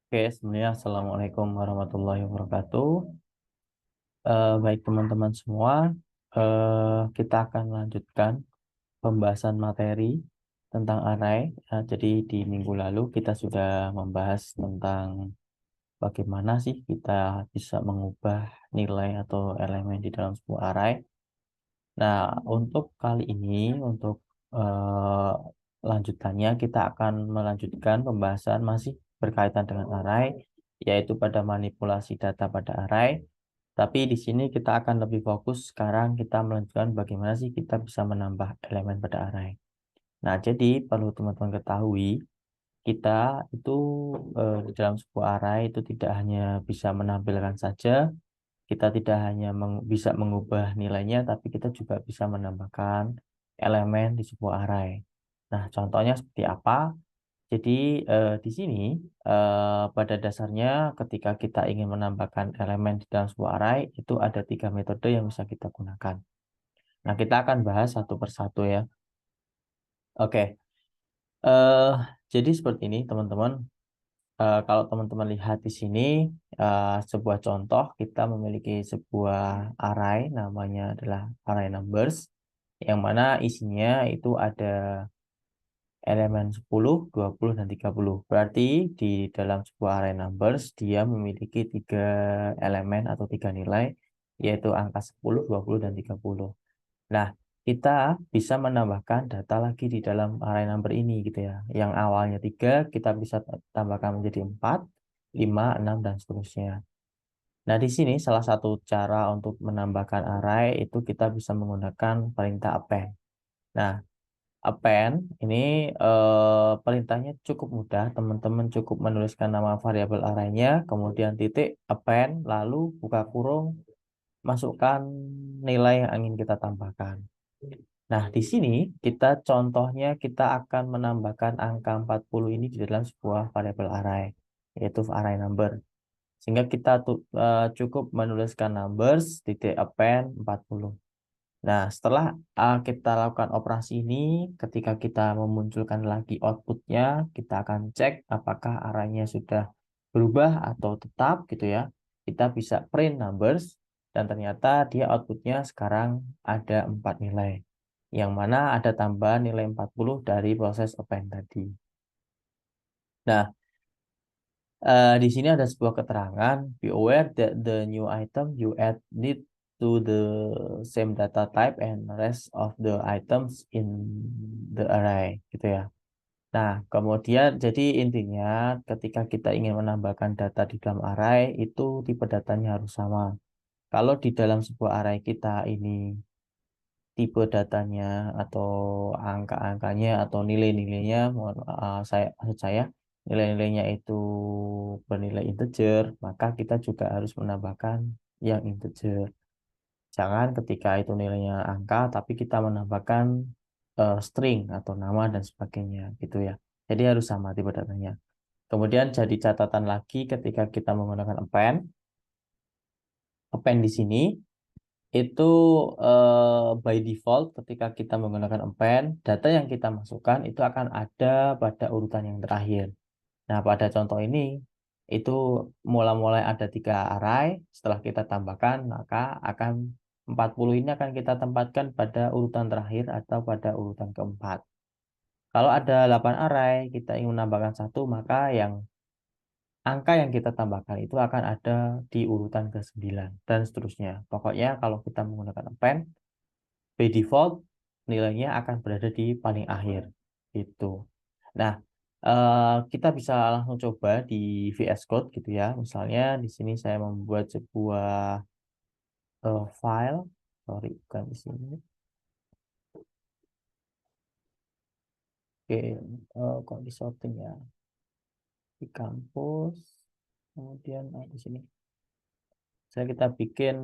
Oke, sebenarnya Assalamualaikum warahmatullahi wabarakatuh. Baik teman-teman semua, kita akan lanjutkan pembahasan materi tentang array. Jadi di minggu lalu kita sudah membahas tentang bagaimana sih kita bisa mengubah nilai atau elemen di dalam sebuah array. Nah, untuk kali ini, untuk eh, lanjutannya, kita akan melanjutkan pembahasan masih berkaitan dengan array, yaitu pada manipulasi data pada array. Tapi di sini kita akan lebih fokus sekarang kita melanjutkan bagaimana sih kita bisa menambah elemen pada array. Nah, jadi perlu teman-teman ketahui, kita itu di dalam sebuah array itu tidak hanya bisa menampilkan saja, kita tidak hanya bisa mengubah nilainya, tapi kita juga bisa menambahkan elemen di sebuah array. Nah, contohnya seperti apa? Jadi di sini pada dasarnya ketika kita ingin menambahkan elemen di dalam sebuah array itu ada tiga metode yang bisa kita gunakan. Nah, kita akan bahas satu persatu ya. Oke, eh, jadi seperti ini teman-teman. Kalau teman-teman lihat di sini, sebuah contoh, kita memiliki sebuah array, namanya adalah array numbers, yang mana isinya itu ada elemen 10, 20, dan 30. Berarti di dalam sebuah array numbers, dia memiliki tiga elemen atau tiga nilai, yaitu angka 10, 20, dan 30. Nah, kita bisa menambahkan data lagi di dalam array number ini gitu ya. Yang awalnya 3 kita bisa tambahkan menjadi 4, 5, 6, dan seterusnya. Nah, di sini salah satu cara untuk menambahkan array itu kita bisa menggunakan perintah append. Nah, append ini perintahnya cukup mudah. Teman-teman cukup menuliskan nama variabel arraynya, kemudian titik append, lalu buka kurung, masukkan nilai yang ingin kita tambahkan. Nah, di sini kita contohnya kita akan menambahkan angka 40 ini di dalam sebuah variabel array, yaitu array number. Sehingga kita cukup menuliskan numbers titik append 40. Nah, setelah kita lakukan operasi ini, ketika kita memunculkan lagi outputnya, kita akan cek apakah arraynya sudah berubah atau tetap gitu ya. Kita bisa print numbers dan ternyata dia outputnya sekarang ada 4 nilai. Yang mana ada tambahan nilai 40 dari proses append tadi. Nah, di sini ada sebuah keterangan, be aware that the new item you add need to the same data type and rest of the items in the array, gitu ya. Nah, kemudian jadi intinya ketika kita ingin menambahkan data di dalam array, itu tipe datanya harus sama. Kalau di dalam sebuah array kita ini tipe datanya atau angka-angkanya atau nilai-nilainya, maksud saya nilai-nilainya itu bernilai integer, maka kita juga harus menambahkan yang integer. Jangan ketika itu nilainya angka, tapi kita menambahkan string atau nama dan sebagainya, gitu ya. Jadi harus sama tipe datanya. Kemudian jadi catatan lagi ketika kita menggunakan append. Append di sini itu by default ketika kita menggunakan append, data yang kita masukkan itu akan ada pada urutan yang terakhir. Nah, pada contoh ini itu mulai-mulai ada tiga array, setelah kita tambahkan maka akan 40 ini akan kita tempatkan pada urutan terakhir atau pada urutan keempat. Kalau ada 8 array, kita ingin menambahkan satu, maka yang angka yang kita tambahkan itu akan ada di urutan ke-9 dan seterusnya. Pokoknya kalau kita menggunakan append, by default nilainya akan berada di paling akhir gitu. Nah, kita bisa langsung coba di VS Code gitu ya. Misalnya di sini saya membuat sebuah file, sorry bukan di sini. Oke, kok di sorting ya? Di kampus, kemudian di sini. Saya kita bikin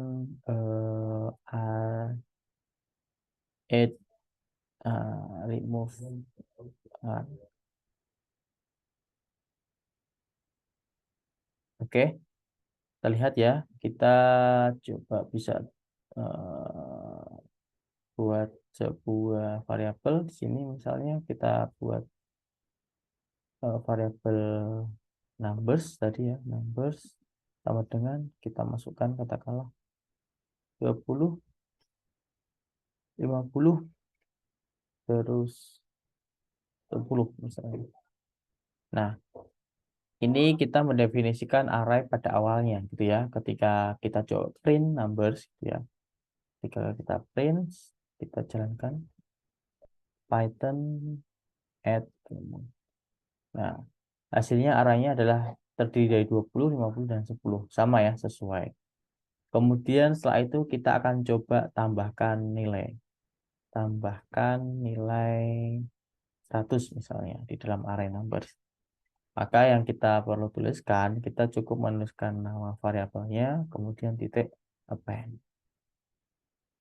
add remove. uh, Oke, kita lihat ya. Kita coba bisa eh, buat sebuah variabel di sini misalnya kita buat variabel numbers tadi ya, numbers sama dengan kita masukkan katakanlah 20, 50, terus 10 misalnya. Nah, ini kita mendefinisikan array pada awalnya gitu ya. Ketika kita coba print numbers gitu ya. Ketika kita print, kita jalankan Python add. Nah, hasilnya arraynya adalah terdiri dari 20, 50, dan 10. Sama ya, sesuai. Kemudian setelah itu kita akan coba tambahkan nilai. Tambahkan nilai 100 misalnya di dalam array numbers. Maka yang kita perlu tuliskan, kita cukup menuliskan nama variabelnya, kemudian titik append.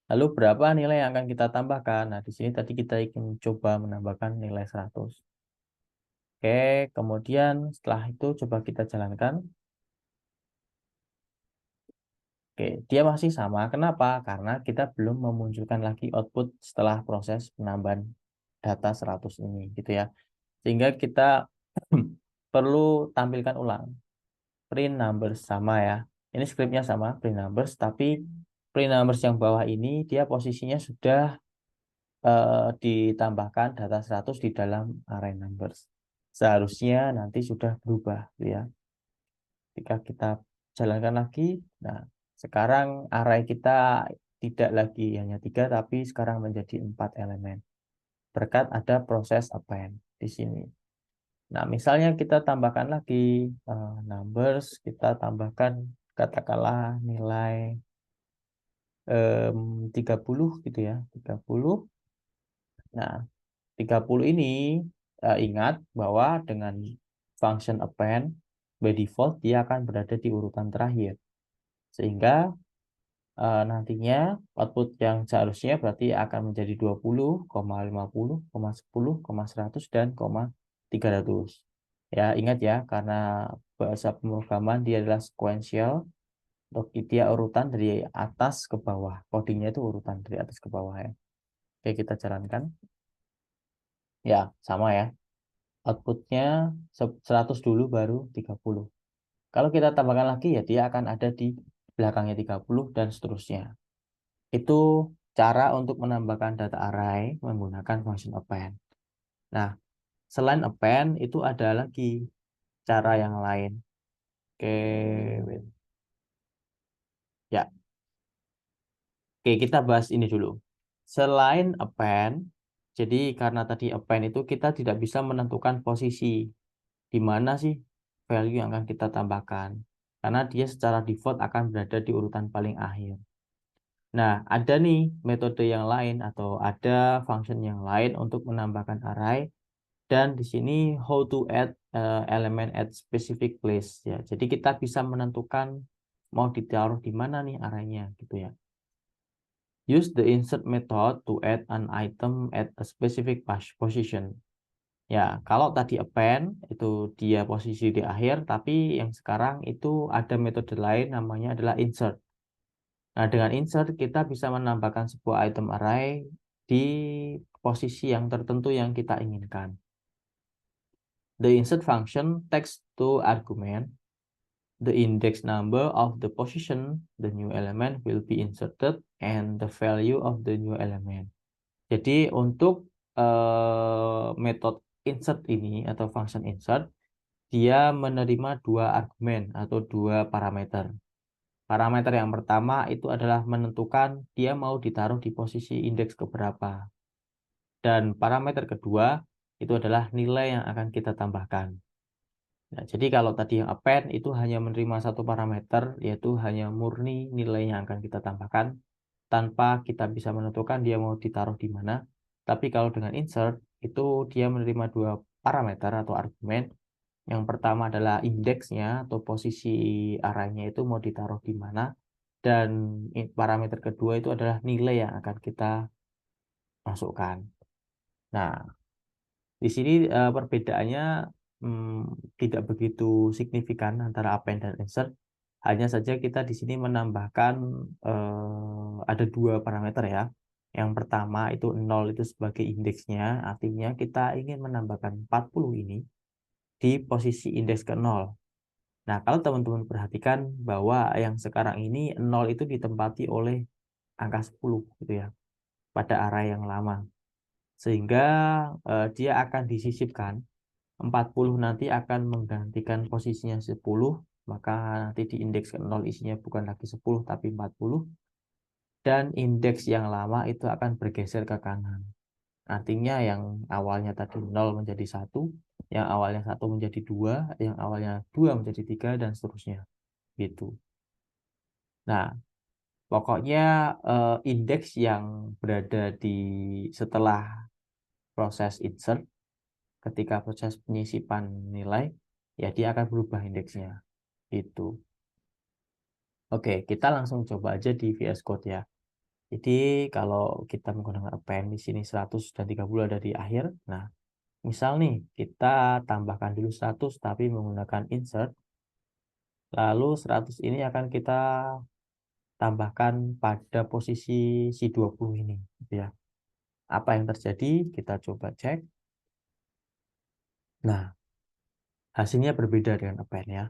Lalu berapa nilai yang akan kita tambahkan? Nah, di sini tadi kita ingin coba menambahkan nilai 100. Oke, kemudian setelah itu coba kita jalankan. Oke, dia masih sama. Kenapa? Karena kita belum memunculkan lagi output setelah proses penambahan data 100 ini, gitu ya. Sehingga kita perlu tampilkan ulang. Print numbers sama ya. Ini scriptnya sama, print numbers, tapi print numbers yang bawah ini dia posisinya sudah ditambahkan data 100 di dalam array numbers. Seharusnya nanti sudah berubah, gitu ya. Jika kita jalankan lagi, nah sekarang array kita tidak lagi hanya 3, tapi sekarang menjadi 4 elemen. Berkat ada proses append di sini. Nah, misalnya kita tambahkan lagi numbers, kita tambahkan katakanlah nilai 30 gitu ya, 30. Nah, 30 ini ingat bahwa dengan function append by default dia akan berada di urutan terakhir. Sehingga nantinya output yang seharusnya berarti akan menjadi 20, 50, 10, 100, dan 300. Ya, ingat ya, karena bahasa pemrograman dia adalah sequential, untuk dia urutan dari atas ke bawah. Codingnya itu urutan dari atas ke bawah ya. Oke, kita jalankan. Ya, sama ya. Outputnya 100 dulu baru 30. Kalau kita tambahkan lagi ya dia akan ada di belakangnya 30 dan seterusnya. Itu cara untuk menambahkan data array menggunakan function append. Nah, selain append itu ada lagi cara yang lain. Oke, wait. Ya, oke kita bahas ini dulu. Selain append, jadi karena tadi append itu kita tidak bisa menentukan posisi di mana sih value yang akan kita tambahkan. Karena dia secara default akan berada di urutan paling akhir. Nah, ada nih metode yang lain atau ada function yang lain untuk menambahkan array. Dan di sini how to add element at specific place ya. Jadi kita bisa menentukan mau ditaruh di mana nih arraynya gitu ya. Use the insert method to add an item at a specific position. Ya, kalau tadi append itu dia posisi di akhir, tapi yang sekarang itu ada metode lain namanya adalah insert. Nah, dengan insert kita bisa menambahkan sebuah item array di posisi yang tertentu yang kita inginkan. The insert function takes two arguments. The index number of the position the new element will be inserted and the value of the new element. Jadi untuk metode insert ini atau function insert, dia menerima dua argumen atau dua parameter. Parameter yang pertama itu adalah menentukan dia mau ditaruh di posisi indeks keberapa. Dan parameter kedua itu adalah nilai yang akan kita tambahkan. Nah, jadi kalau tadi yang append itu hanya menerima satu parameter, yaitu hanya murni nilai yang akan kita tambahkan, tanpa kita bisa menentukan dia mau ditaruh di mana. Tapi kalau dengan insert, itu dia menerima dua parameter atau argumen. Yang pertama adalah indeksnya atau posisi arraynya itu mau ditaruh di mana. Dan parameter kedua itu adalah nilai yang akan kita masukkan. Nah, di sini perbedaannya tidak begitu signifikan antara append dan insert. Hanya saja kita di sini menambahkan ada dua parameter ya. Yang pertama itu 0 itu sebagai indeksnya, artinya kita ingin menambahkan 40 ini di posisi indeks ke 0. Nah, kalau teman-teman perhatikan bahwa yang sekarang ini 0 itu ditempati oleh angka 10 gitu ya, pada array yang lama. Sehingga dia akan disisipkan. 40 nanti akan menggantikan posisinya 10, maka nanti di indeks ke 0 isinya bukan lagi 10 tapi 40. Dan indeks yang lama itu akan bergeser ke kanan. Artinya yang awalnya tadi 0 menjadi 1, yang awalnya 1 menjadi 2, yang awalnya 2 menjadi 3, dan seterusnya. Gitu. Nah, pokoknya indeks yang berada di setelah proses insert, ketika proses penyisipan nilai, ya dia akan berubah indeksnya. Itu. Oke, kita langsung coba aja di VS Code ya. Jadi kalau kita menggunakan append di sini 100 dan 30 ada di akhir. Nah, misal nih kita tambahkan dulu 100 tapi menggunakan insert. Lalu 100 ini akan kita tambahkan pada posisi si 20 ini gitu ya. Apa yang terjadi? Kita coba cek. Nah, hasilnya berbeda dengan append ya.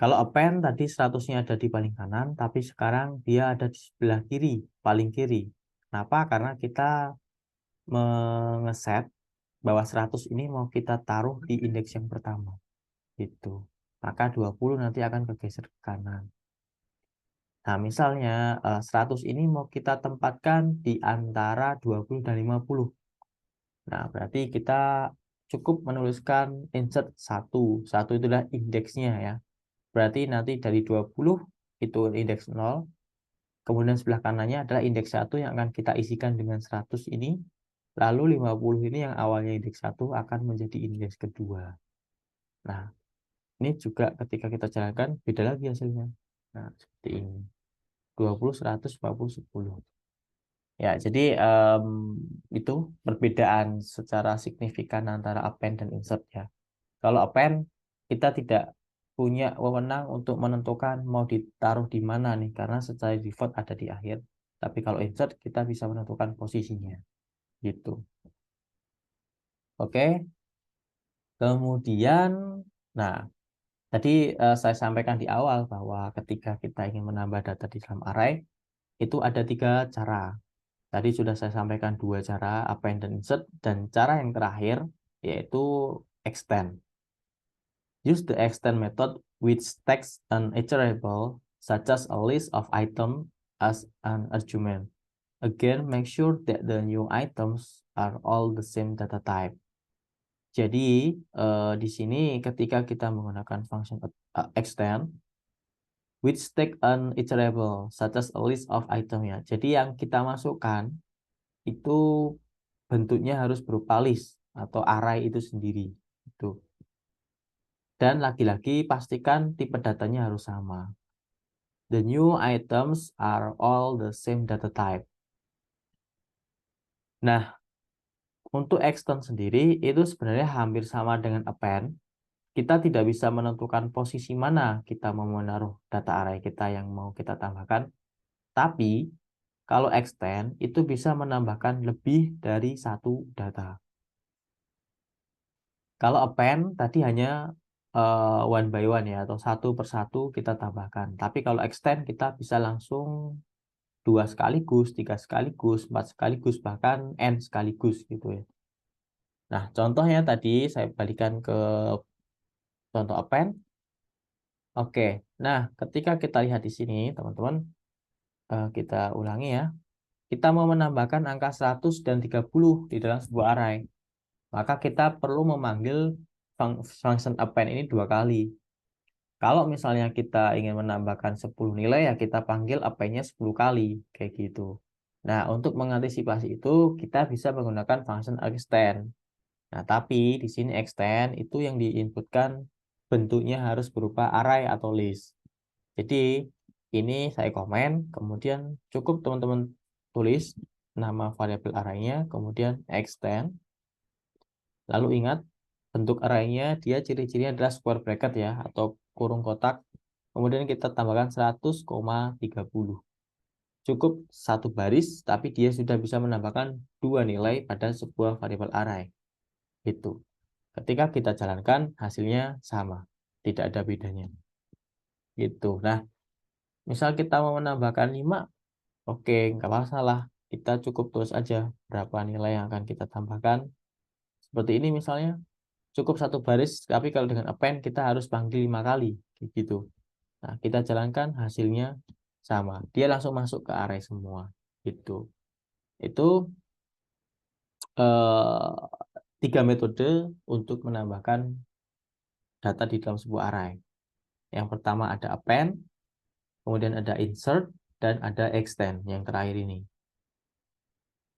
Kalau append tadi 100-nya ada di paling kanan, tapi sekarang dia ada di sebelah kiri, paling kiri. Kenapa? Karena kita mengeset bahwa 100 ini mau kita taruh di indeks yang pertama. Gitu. Maka 20 nanti akan bergeser ke kanan. Nah, misalnya 100 ini mau kita tempatkan di antara 20 dan 50. Nah, berarti kita cukup menuliskan insert 1. 1 itulah indeksnya ya. Berarti nanti dari 20 itu indeks 0. Kemudian sebelah kanannya adalah indeks 1 yang akan kita isikan dengan 100 ini. Lalu 50 ini yang awalnya indeks 1 akan menjadi indeks kedua. Nah, ini juga ketika kita jalankan beda lagi hasilnya. Nah, seperti ini. 20, 100, 50, 10. Ya, jadi itu perbedaan secara signifikan antara append dan insert ya. Kalau append, kita tidak punya wewenang untuk menentukan mau ditaruh di mana nih, karena secara default ada di akhir. Tapi kalau insert, kita bisa menentukan posisinya. Gitu. Oke. Kemudian, nah, tadi saya sampaikan di awal bahwa ketika kita ingin menambah data di dalam array, itu ada 3 cara. Tadi sudah saya sampaikan 2 cara, append dan insert, dan cara yang terakhir yaitu extend. Use the extend method which takes an iterable such as a list of items as an argument. Again, make sure that the new items are all the same data type. Jadi, di sini ketika kita menggunakan function extend, which take an iterable such as a list of item ya. Jadi yang kita masukkan itu bentuknya harus berupa list atau array itu sendiri. Itu. Dan lagi-lagi pastikan tipe datanya harus sama. The new items are all the same data type. Nah, untuk extend sendiri itu sebenarnya hampir sama dengan append. Kita tidak bisa menentukan posisi mana kita mau menaruh data array kita yang mau kita tambahkan. Tapi, kalau extend itu bisa menambahkan lebih dari satu data. Kalau append tadi hanya one by one ya, atau satu persatu kita tambahkan. Tapi kalau extend kita bisa langsung 2 sekaligus, 3 sekaligus, 4 sekaligus, bahkan n sekaligus gitu ya. Nah, contohnya tadi saya balikan ke contoh append. Oke, nah ketika kita lihat di sini teman-teman, kita ulangi ya. Kita mau menambahkan angka 100 dan 30 di dalam sebuah array. Maka kita perlu memanggil function append ini 2 kali. Kalau misalnya kita ingin menambahkan 10 nilai, ya kita panggil append-nya 10 kali. Kayak gitu. Nah, untuk mengantisipasi itu, kita bisa menggunakan function extend. Nah, tapi di sini extend itu yang diinputkan bentuknya harus berupa array atau list. Jadi, ini saya komen, kemudian cukup teman-teman tulis nama variabel array-nya, kemudian extend. Lalu ingat, bentuk array-nya dia ciri-cirinya adalah square bracket ya, atau kurung kotak. Kemudian kita tambahkan 100,30. Cukup satu baris, tapi dia sudah bisa menambahkan 2 nilai pada sebuah variabel array. Itu. Ketika kita jalankan, hasilnya sama. tidak ada bedanya. Gitu. Nah, misal kita mau menambahkan 5, oke, nggak masalah. Kita cukup tulis aja berapa nilai yang akan kita tambahkan. Seperti ini misalnya, cukup satu baris, tapi kalau dengan append kita harus panggil 5 kali. Gitu. Nah, kita jalankan hasilnya sama. Dia langsung masuk ke array semua. Gitu. Itu eh, 3 metode untuk menambahkan data di dalam sebuah array. Yang pertama ada append, kemudian ada insert, dan ada extend yang terakhir ini.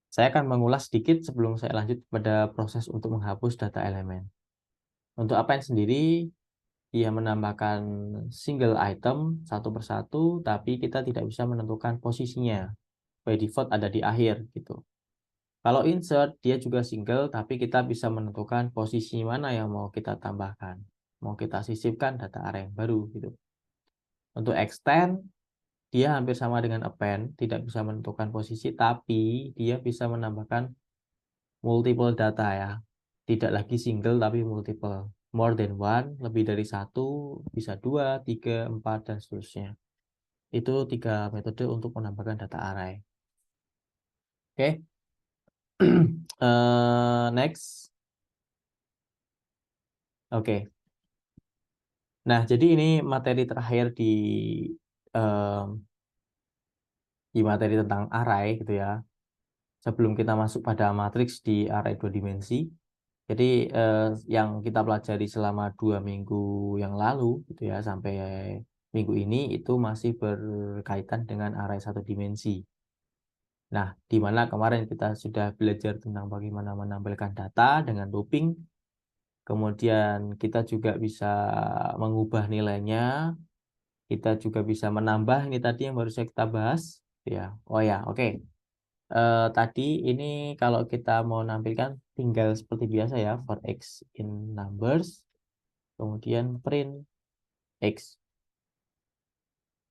Saya akan mengulas sedikit sebelum saya lanjut pada proses untuk menghapus data elemen. Untuk append sendiri, dia menambahkan single item satu persatu, tapi kita tidak bisa menentukan posisinya. By default ada di akhir gitu. Kalau insert, dia juga single, tapi kita bisa menentukan posisi mana yang mau kita tambahkan. Mau kita sisipkan data array yang baru gitu. Untuk extend, dia hampir sama dengan append, tidak bisa menentukan posisi, tapi dia bisa menambahkan multiple data ya. Tidak lagi single, tapi multiple. More than one, lebih dari satu, bisa 2, 3, 4, dan seterusnya. Itu 3 metode untuk menambahkan data array. Oke. Next. Oke. Nah, jadi ini materi terakhir em, di materi tentang array gitu ya. Sebelum kita masuk pada matriks di array 2 dimensi. Jadi yang kita pelajari selama 2 minggu yang lalu gitu ya sampai minggu ini itu masih berkaitan dengan array 1 dimensi. Nah, di mana kemarin kita sudah belajar tentang bagaimana menampilkan data dengan looping. Kemudian kita juga bisa mengubah nilainya. Kita juga bisa menambah ini tadi yang baru saja kita bahas. Ya, oh ya, oke. Tadi ini kalau kita mau nampilkan tinggal seperti biasa ya, for x in numbers, kemudian print x.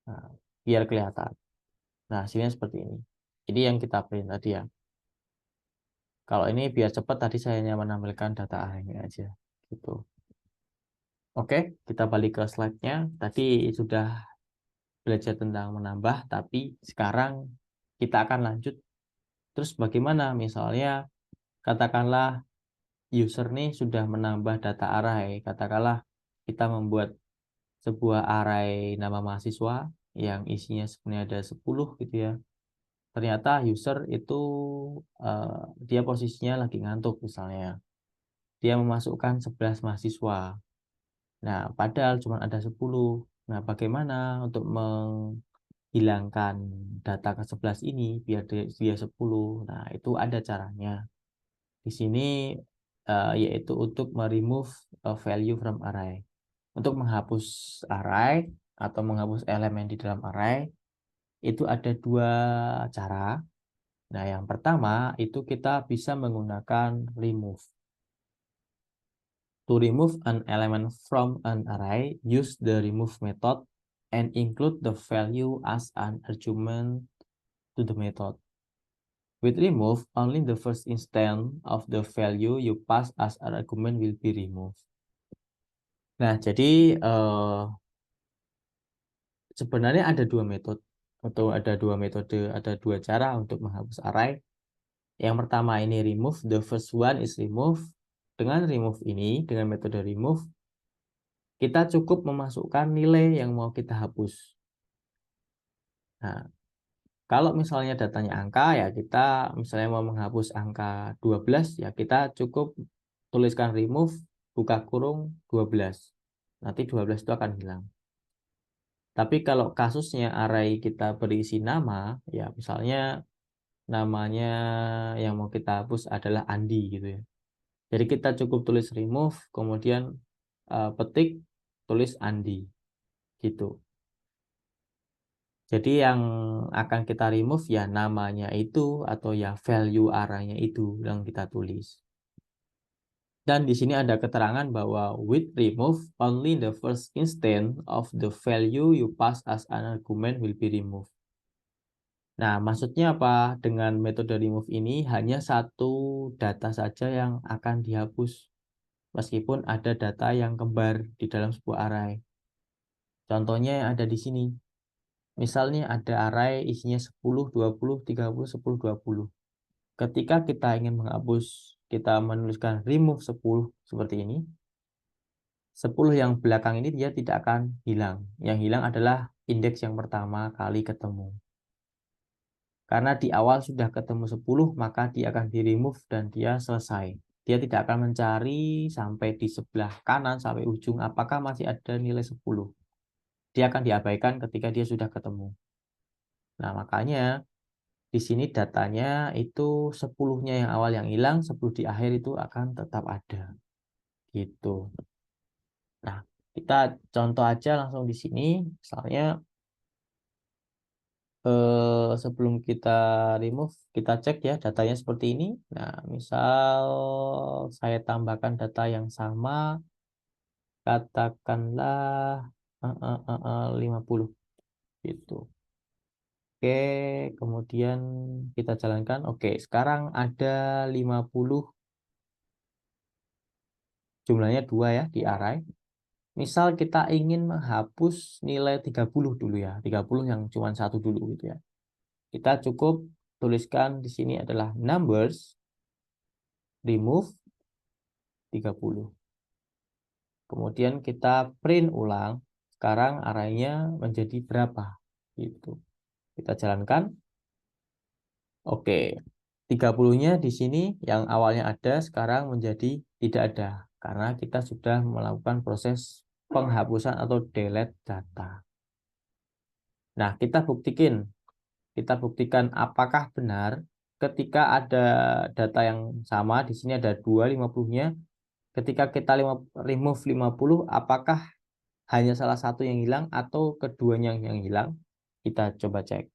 Nah, biar kelihatan. Nah, hasilnya seperti ini. Ini yang kita print tadi ya. Kalau ini biar cepat tadi saya hanya menampilkan data array aja. Gitu. Oke, kita balik ke slide-nya. Tadi sudah belajar tentang menambah, tapi sekarang kita akan lanjut. Terus bagaimana? Misalnya, katakanlah user nih sudah menambah data array. Katakanlah kita membuat sebuah array nama mahasiswa yang isinya sebenarnya ada 10 gitu ya. Ternyata user itu dia posisinya lagi ngantuk misalnya. Dia memasukkan 11 mahasiswa. Nah, padahal cuma ada 10. Nah, bagaimana untuk menghilangkan data ke-11 ini biar dia 10? Nah, itu ada caranya. Di sini yaitu untuk meremove value from array. Untuk menghapus array atau menghapus elemen di dalam array itu ada 2 cara. Nah, yang pertama itu kita bisa menggunakan remove. To remove an element from an array, use the remove method and include the value as an argument to the method. With remove, only the first instance of the value you pass as an argument will be removed. Nah, jadi sebenarnya ada 2 metode atau ada 2 metode, ada 2 cara untuk menghapus array. Yang pertama ini remove, the first one is remove. Dengan remove ini, dengan metode remove, kita cukup memasukkan nilai yang mau kita hapus. Nah, kalau misalnya datanya angka, ya kita misalnya mau menghapus angka 12, ya kita cukup tuliskan remove, buka kurung 12. Nanti 12 itu akan hilang. Tapi kalau kasusnya array kita berisi nama, ya misalnya namanya yang mau kita hapus adalah Andi gitu ya. Jadi kita cukup tulis remove, kemudian petik, tulis Andi gitu. Jadi yang akan kita remove ya namanya itu atau ya value arraynya itu yang kita tulis. Dan di sini ada keterangan bahwa with remove only the first instance of the value you pass as an argument will be removed. Nah, maksudnya apa? Dengan metode remove ini hanya satu data saja yang akan dihapus. meskipun ada data yang kembar di dalam sebuah array. Contohnya yang ada di sini. Misalnya ada array isinya 10, 20, 30, 10, 20. Ketika kita ingin menghapus, kita menuliskan remove 10 seperti ini. 10 yang belakang ini dia tidak akan hilang. Yang hilang adalah indeks yang pertama kali ketemu. Karena di awal sudah ketemu 10, maka dia akan di remove dan dia selesai. Dia tidak akan mencari sampai di sebelah kanan sampai ujung apakah masih ada nilai 10. Dia akan diabaikan ketika dia sudah ketemu. Nah, makanya di sini datanya itu 10-nya yang awal yang hilang, 10 di akhir itu akan tetap ada. Gitu. Nah, kita contoh aja langsung di sini. Misalnya sebelum kita remove, kita cek ya datanya seperti ini. Nah, misal saya tambahkan data yang sama, katakanlah 50 gitu. Oke, kemudian kita jalankan. Oke, sekarang ada 50, jumlahnya 2 ya di array. Misal kita ingin menghapus nilai 30 dulu ya, 30 yang cuma satu dulu gitu ya. Kita cukup tuliskan di sini adalah numbers remove 30. Kemudian kita print ulang. Sekarang arraynya menjadi berapa? Gitu. Kita jalankan. Oke. 30-nya di sini yang awalnya ada sekarang menjadi tidak ada karena kita sudah melakukan proses penghapusan atau delete data. Nah, kita buktikan apakah benar ketika ada data yang sama di sini ada 250-nya. Ketika kita remove 50, apakah hanya salah satu yang hilang atau keduanya yang hilang? Kita coba cek.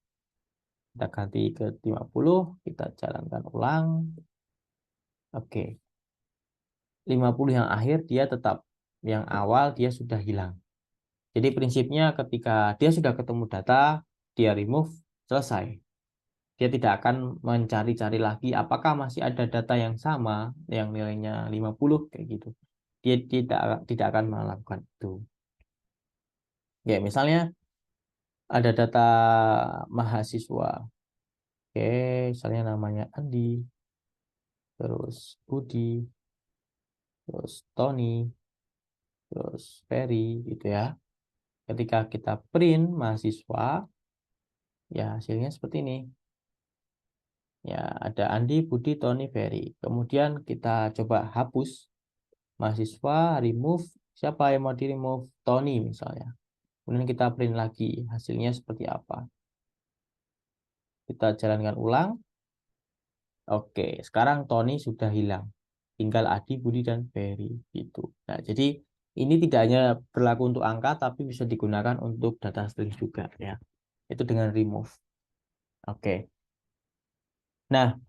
Kita ganti ke 50, kita jalankan ulang. Oke. 50 yang akhir dia tetap, yang awal dia sudah hilang. Jadi prinsipnya ketika dia sudah ketemu data, dia remove, selesai. Dia tidak akan mencari-cari lagi apakah masih ada data yang sama yang nilainya 50 kayak gitu. Dia tidak akan melakukan itu. Ya, misalnya ada data mahasiswa. Oke, misalnya namanya Andi, terus Budi, terus Tony, terus Ferry gitu ya. Ketika kita print mahasiswa, ya hasilnya seperti ini. Ya, ada Andi, Budi, Tony, Ferry. Kemudian kita coba hapus mahasiswa, remove. Siapa yang mau di remove? Tony misalnya. Kemudian kita print lagi. Hasilnya seperti apa? Kita jalankan ulang. Oke, sekarang Tony sudah hilang. Tinggal Adi, Budi, dan Ferry. Gitu. Nah, jadi ini tidak hanya berlaku untuk angka, tapi bisa digunakan untuk data string juga ya. Itu dengan remove. Oke. Nah,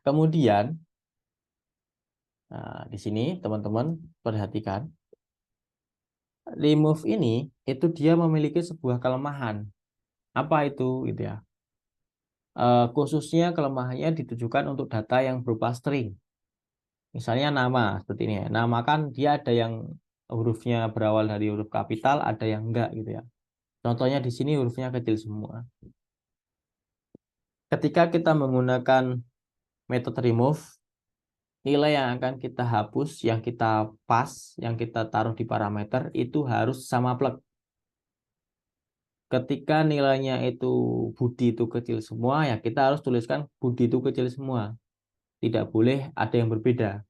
kemudian di sini teman-teman perhatikan, remove ini itu dia memiliki sebuah kelemahan. Apa itu gitu ya? Khususnya kelemahannya ditujukan untuk data yang berupa string. Misalnya nama seperti ini ya. Nama kan dia ada yang hurufnya berawal dari huruf kapital, ada yang enggak gitu ya. Contohnya di sini hurufnya kecil semua. Ketika kita menggunakan metode remove, nilai yang akan kita hapus, yang kita pas, yang kita taruh di parameter itu harus sama plug. Ketika nilainya itu Budi itu kecil semua, ya kita harus tuliskan Budi itu kecil semua. Tidak boleh ada yang berbeda.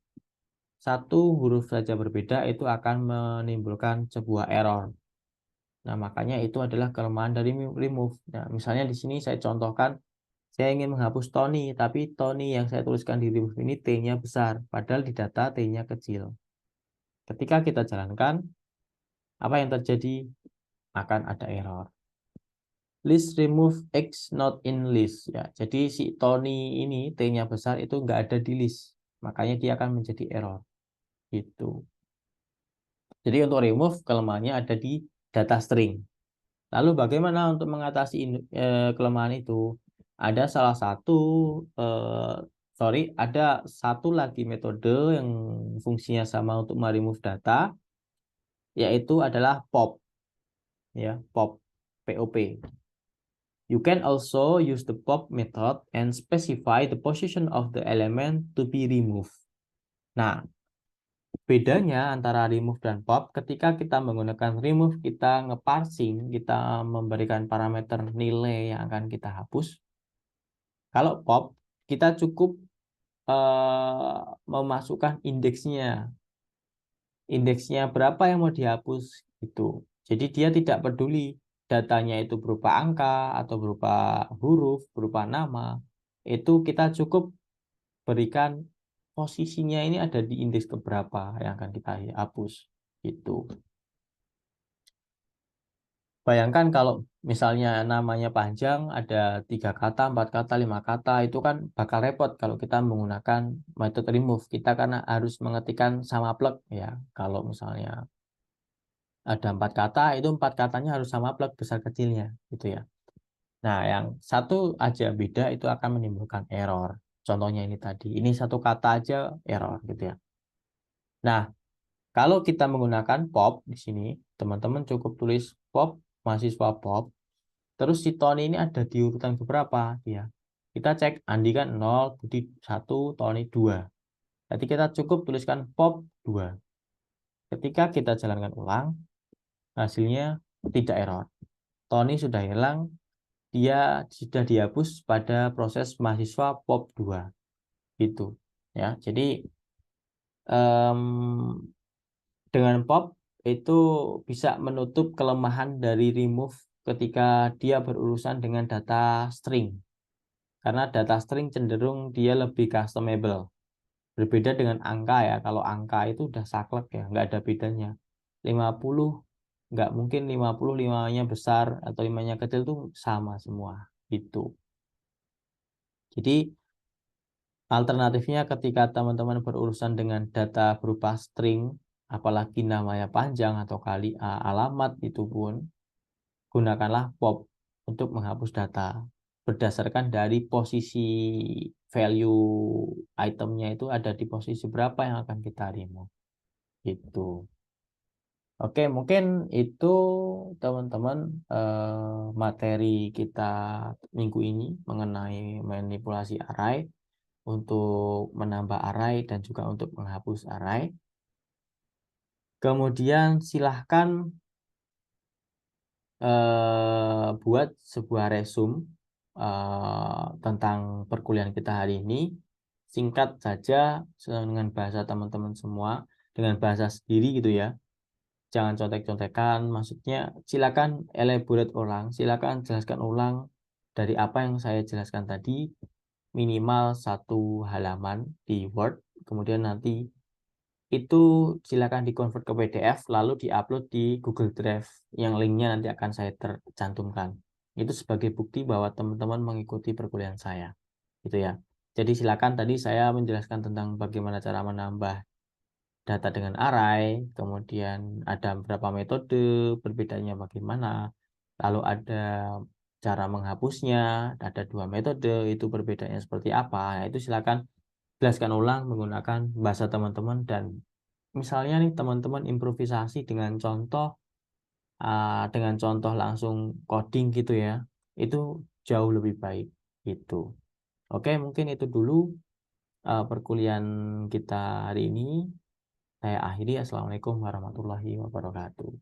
Satu huruf saja berbeda itu akan menimbulkan sebuah error. Nah, makanya itu adalah kelemahan dari remove. Nah, misalnya di sini saya contohkan, saya ingin menghapus Tony, tapi Tony yang saya tuliskan di remove ini T-nya besar, padahal di data T-nya kecil. Ketika kita jalankan, apa yang terjadi? Akan ada error. List remove X not in list. Ya, jadi si Tony ini T-nya besar itu nggak ada di list. Makanya dia akan menjadi error. Gitu. Jadi untuk remove kelemahannya ada di data string. Lalu bagaimana untuk mengatasi kelemahan itu? Ada salah satu ada satu lagi metode yang fungsinya sama untuk remove data, yaitu adalah POP, ya, POP, POP. You can also use the pop method and specify the position of the element to be removed. Nah, bedanya antara remove dan pop, ketika kita menggunakan remove, kita ngeparsing, kita memberikan parameter nilai yang akan kita hapus. Kalau pop, kita cukup memasukkan indeksnya. Indeksnya berapa yang mau dihapus, itu. Jadi dia tidak peduli datanya itu berupa angka atau berupa huruf, berupa nama, itu kita cukup berikan posisinya ini ada di indeks keberapa yang akan kita hapus. Itu. Bayangkan kalau misalnya namanya panjang, ada 3 kata, 4 kata, 5 kata, itu kan bakal repot kalau kita menggunakan metode remove. Kita karena harus mengetikkan sama plug, ya. Kalau misalnya ada 4 kata, itu 4 katanya harus sama plug besar kecilnya, gitu ya. Nah, yang satu aja beda itu akan menimbulkan error. Contohnya ini tadi, ini satu kata aja error, gitu ya. Nah, kalau kita menggunakan pop di sini, teman-teman cukup tulis pop, mahasiswa pop, terus si Tony ini ada di urutan keberapa dia. Kita cek Andi kan 0, Budi 1, Tony 2. Jadi kita cukup tuliskan pop 2. Ketika kita jalankan ulang, hasilnya tidak error. Tony sudah hilang, dia sudah dihapus pada proses mahasiswa pop 2 gitu ya. Jadi dengan pop itu bisa menutup kelemahan dari remove ketika dia berurusan dengan data string, karena data string cenderung dia lebih customable, berbeda dengan angka ya. Kalau angka itu udah saklek ya, nggak ada bedanya. 50 nggak mungkin 50 limanya besar atau limanya kecil tuh sama semua gitu. Jadi alternatifnya ketika teman-teman berurusan dengan data berupa string, apalagi namanya panjang atau kali alamat, itu pun gunakanlah pop untuk menghapus data berdasarkan dari posisi value itemnya itu ada di posisi berapa yang akan kita remove. Itu. Oke, mungkin itu teman-teman materi kita minggu ini mengenai manipulasi array untuk menambah array dan juga untuk menghapus array. Kemudian silahkan buat sebuah resume tentang perkuliahan kita hari ini. Singkat saja dengan bahasa teman-teman semua, dengan bahasa sendiri gitu ya. Jangan contek-contekan, maksudnya silakan elaborate ulang, silakan jelaskan ulang dari apa yang saya jelaskan tadi, minimal 1 halaman di Word, kemudian nanti itu silakan dikonvert ke PDF lalu diupload di Google Drive yang linknya nanti akan saya tercantumkan. Itu sebagai bukti bahwa teman-teman mengikuti perkuliahan saya. Gitu ya. Jadi silakan, tadi saya menjelaskan tentang bagaimana cara menambah data dengan array, kemudian ada beberapa metode, perbedaannya bagaimana, lalu ada cara menghapusnya, ada 2 metode, itu perbedaannya seperti apa. Nah, itu silakan jelaskan ulang menggunakan bahasa teman-teman, dan misalnya nih teman-teman improvisasi dengan contoh langsung coding gitu ya, itu jauh lebih baik gitu. Oke, mungkin itu dulu perkuliahan kita hari ini. Saya akhiri. Assalamualaikum warahmatullahi wabarakatuh.